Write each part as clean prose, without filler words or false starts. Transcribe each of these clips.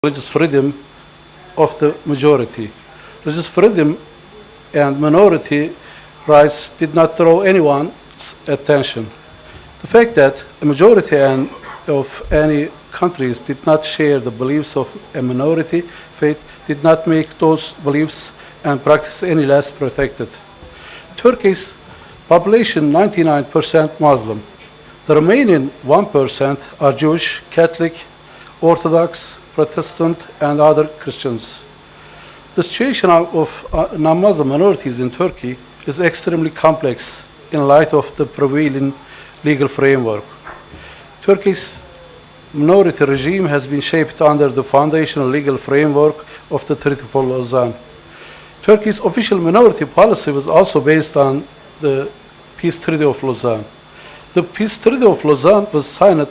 religious freedom of the majority. Religious freedom and minority rights did not draw anyone's attention. The fact that a majority of any countries did not share the beliefs of a minority faith did not make those beliefs and practice any less protected. Turkey's population 99% Muslim. The remaining 1% are Jewish, Catholic, Orthodox, Protestant, and other Christians. The situation of non-Muslim minorities in Turkey is extremely complex in light of the prevailing legal framework. Turkey's minority regime has been shaped under the foundational legal framework of the Treaty of Lausanne. Turkey's official minority policy was also based on the Peace Treaty of Lausanne. The Peace Treaty of Lausanne was signed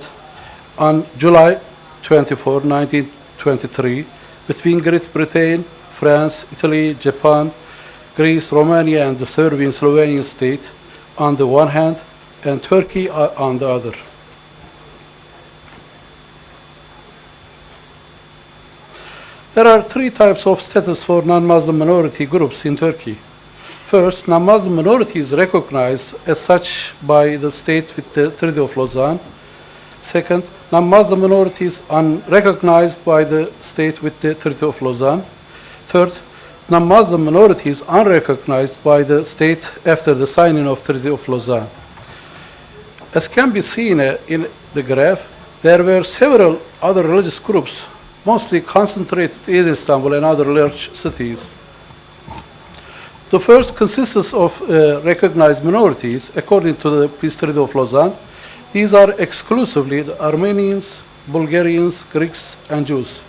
on July 24, 1923, between Great Britain, France, Italy, Japan, Greece, Romania, and the Serbian Slovenian state on the one hand, and Turkey on the other. There are three types of status for non-Muslim minority groups in Turkey. First, non-Muslim minorities recognized as such by the state with the Treaty of Lausanne. Second, non-Muslim minorities unrecognized by the state with the Treaty of Lausanne. Third, non-Muslim minorities unrecognized by the state after the signing of Treaty of Lausanne. As can be seen in the graph, there were several other religious groups, mostly concentrated in Istanbul and other large cities. The first consists of recognized minorities according to the Peace Treaty of Lausanne. These are exclusively the Armenians, Bulgarians, Greeks, and Jews.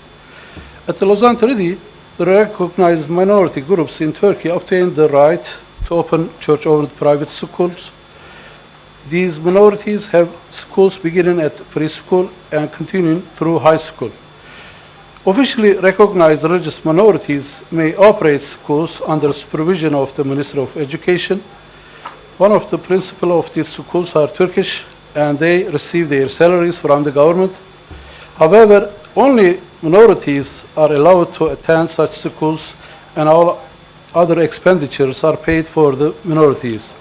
At the Lausanne Treaty, the recognized minority groups in Turkey obtained the right to open church-owned private schools. These minorities have schools beginning at preschool and continuing through high school. Officially recognized religious minorities may operate schools under supervision of the Ministry of Education. One of the principals of these schools are Turkish, and they receive their salaries from the government. However, only minorities are allowed to attend such schools, and all other expenditures are paid for the minorities.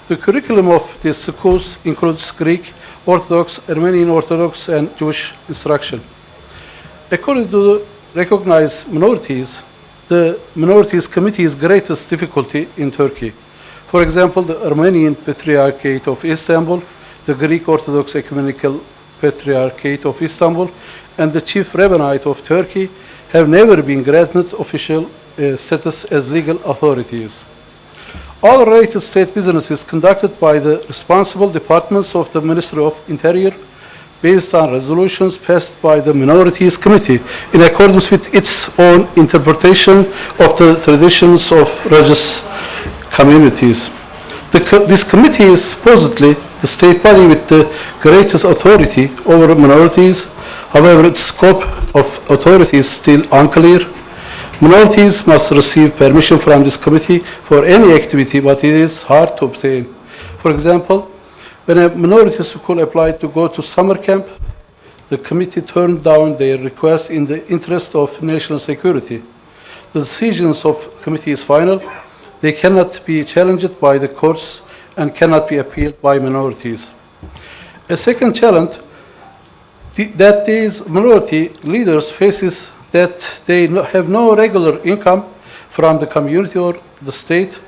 The curriculum of these schools includes Greek, Orthodox, Armenian Orthodox, and Jewish instruction. According to the recognized minorities, the Minorities Committee's greatest difficulty in Turkey. For example, the Armenian Patriarchate of Istanbul, the Greek Orthodox Ecumenical Patriarchate of Istanbul, and the Chief Rabbinate of Turkey have never been granted official status as legal authorities. All related state business is conducted by the responsible departments of the Ministry of Interior, based on resolutions passed by the Minorities Committee in accordance with its own interpretation of the traditions of religious communities. This committee is supposedly the state body with the greatest authority over minorities. However, its scope of authority is still unclear. Minorities must receive permission from this committee for any activity, but it is hard to obtain. For example, when a minority school applied to go to summer camp, the committee turned down their request in the interest of national security. The decisions of the committee is final. They cannot be challenged by the courts and cannot be appealed by minorities. A second challenge that these minority leaders face is that they have no regular income from the community or the state.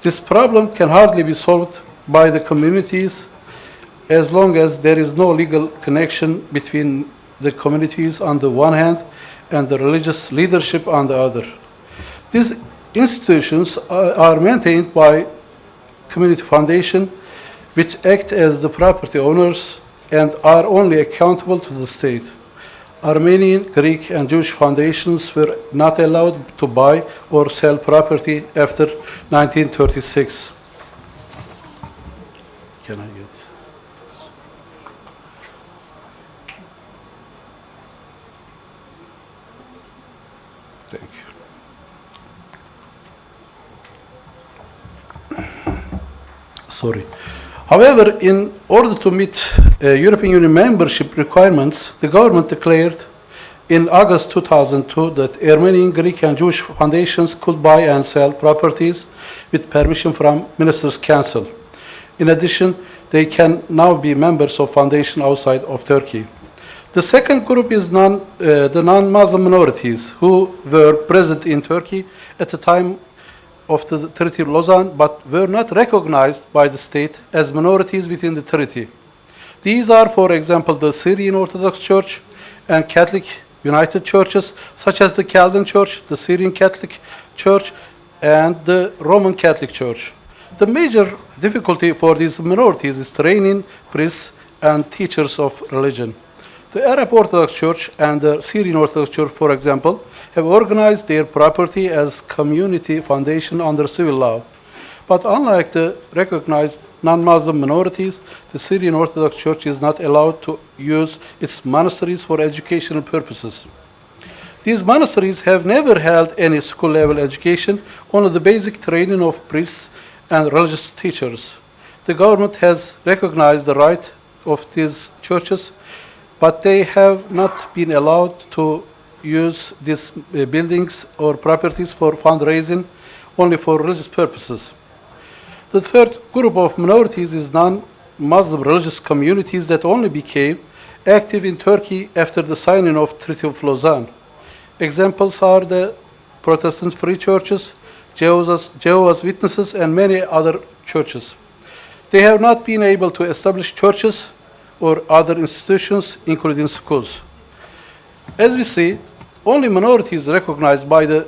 This problem can hardly be solved by the communities as long as there is no legal connection between the communities on the one hand and the religious leadership on the other. These institutions are maintained by community foundation, which act as the property owners and are only accountable to the state. Armenian, Greek, and Jewish foundations were not allowed to buy or sell property after 1936. Can I get? Thank you. Sorry. However, in order to meet European Union membership requirements, the government declared in August 2002 that Armenian, Greek, and Jewish foundations could buy and sell properties with permission from Ministers' Council. In addition, they can now be members of foundations outside of Turkey. The second group is the non-Muslim minorities who were present in Turkey at the time of the Treaty of Lausanne but were not recognized by the state as minorities within the treaty. These are, for example, the Syrian Orthodox Church and Catholic United Churches, such as the Chaldean Church, the Syrian Catholic Church, and the Roman Catholic Church. The major difficulty for these minorities is training priests and teachers of religion. The Arab Orthodox Church and the Syrian Orthodox Church, for example, have organized their property as community foundation under civil law. But unlike the recognized non-Muslim minorities, the Syrian Orthodox Church is not allowed to use its monasteries for educational purposes. These monasteries have never held any school-level education, only the basic training of priests and religious teachers. The government has recognized the right of these churches, but they have not been allowed to use these buildings or properties for fundraising, only for religious purposes. The third group of minorities is non-Muslim religious communities that only became active in Turkey after the signing of Treaty of Lausanne. Examples are the Protestant free churches, Jehovah's Witnesses, and many other churches. They have not been able to establish churches or other institutions, including schools. As we see, only minorities recognized by the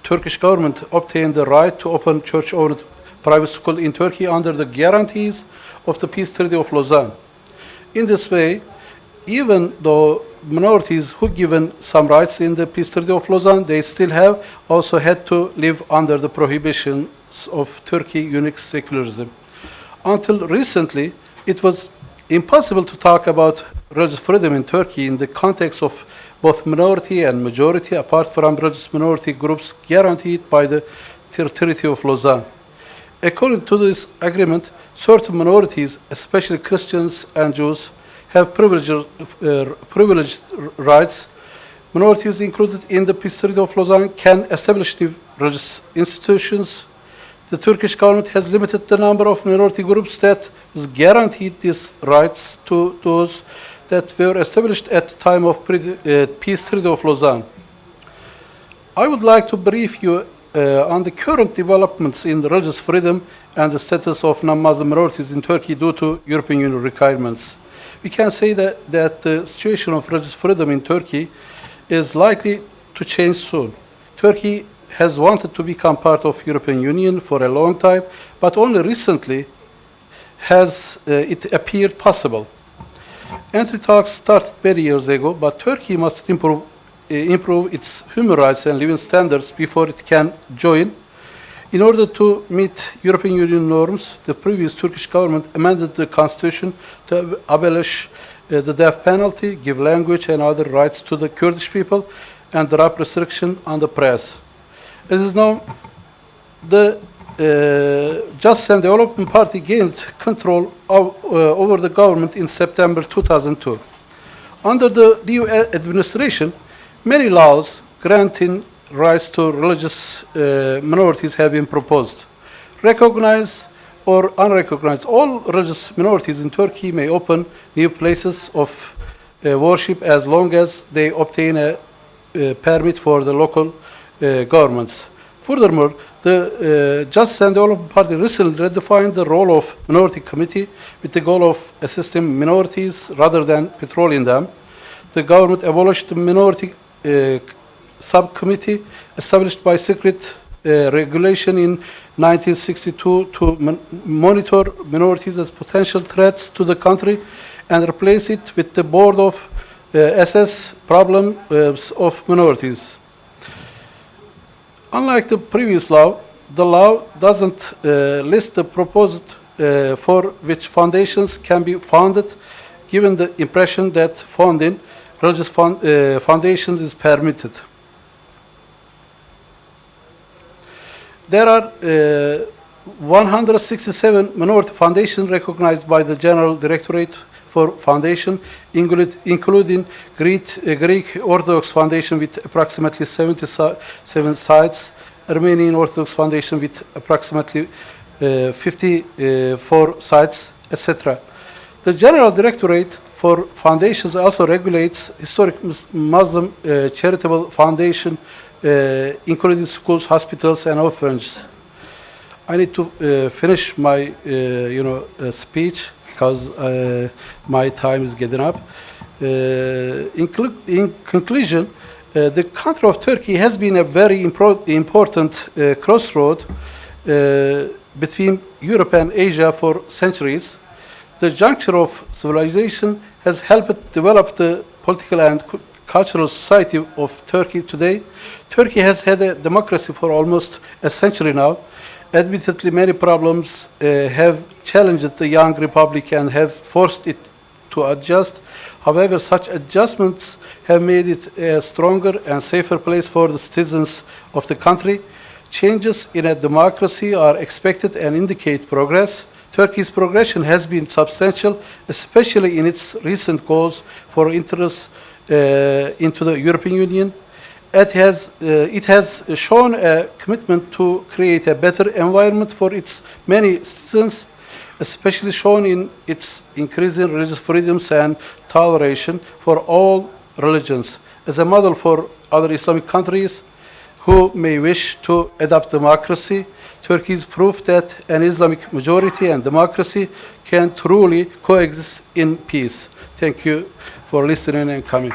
Turkish government obtained the right to open church-owned private school in Turkey under the guarantees of the Peace Treaty of Lausanne. In this way, even though minorities who given some rights in the Peace Treaty of Lausanne, they still have also had to live under the prohibitions of Turkey unique secularism. Until recently, it was impossible to talk about religious freedom in Turkey in the context of both minority and majority, apart from religious minority groups guaranteed by the Treaty of Lausanne. According to this agreement, certain minorities, especially Christians and Jews, have privileged rights. Minorities included in the Peace Treaty of Lausanne can establish new religious institutions. The Turkish government has limited the number of minority groups that is guaranteed these rights to those that were established at the time of Peace Treaty of Lausanne. I would like to brief you on the current developments in religious freedom and the status of non-Muslim minorities in Turkey due to European Union requirements. We can say that the situation of religious freedom in Turkey is likely to change soon. Turkey has wanted to become part of European Union for a long time, but only recently has it appeared possible. Entry talks started many years ago, but Turkey must improve its human rights and living standards before it can join. In order to meet European Union norms, the previous Turkish government amended the constitution to abolish the death penalty, give language and other rights to the Kurdish people, and drop restriction on the press. As is known, the Justice and Development Party gained control over the government in September 2002. Under the new administration, many laws granting rights to religious minorities have been proposed. Recognized or unrecognized, all religious minorities in Turkey may open new places of worship as long as they obtain a permit for the local governments. Furthermore, the Justice and Development Party recently redefined the role of minority committee with the goal of assisting minorities rather than patrolling them. The government abolished the minority subcommittee established by secret regulation in 1962 to monitor minorities as potential threats to the country and replace it with the board of assess problems of minorities. Unlike the previous law, the law doesn't list the proposed for which foundations can be founded, given the impression that funding religious foundations is permitted. There are 167 minority foundations recognized by the General Directorate for foundation, including Greek Orthodox Foundation with approximately 77 sites, Armenian Orthodox Foundation with approximately 54 sites, etc. The General Directorate for Foundations also regulates historic Muslim charitable foundation, including schools, hospitals, and orphanages. I need to finish my speech because my time is getting up. In conclusion, the country of Turkey has been a very important crossroad between Europe and Asia for centuries. The juncture of civilization has helped develop the political and cultural society of Turkey today. Turkey has had a democracy for almost a century now. Admittedly, many problems have challenged the young republic and have forced it to adjust. However, such adjustments have made it a stronger and safer place for the citizens of the country. Changes in a democracy are expected and indicate progress. Turkey's progression has been substantial, especially in its recent goals for entrance into the European Union. It has shown a commitment to create a better environment for its many citizens, especially shown in its increasing religious freedoms and toleration for all religions. As a model for other Islamic countries who may wish to adopt democracy, Turkey is proof that an Islamic majority and democracy can truly coexist in peace. Thank you for listening and coming.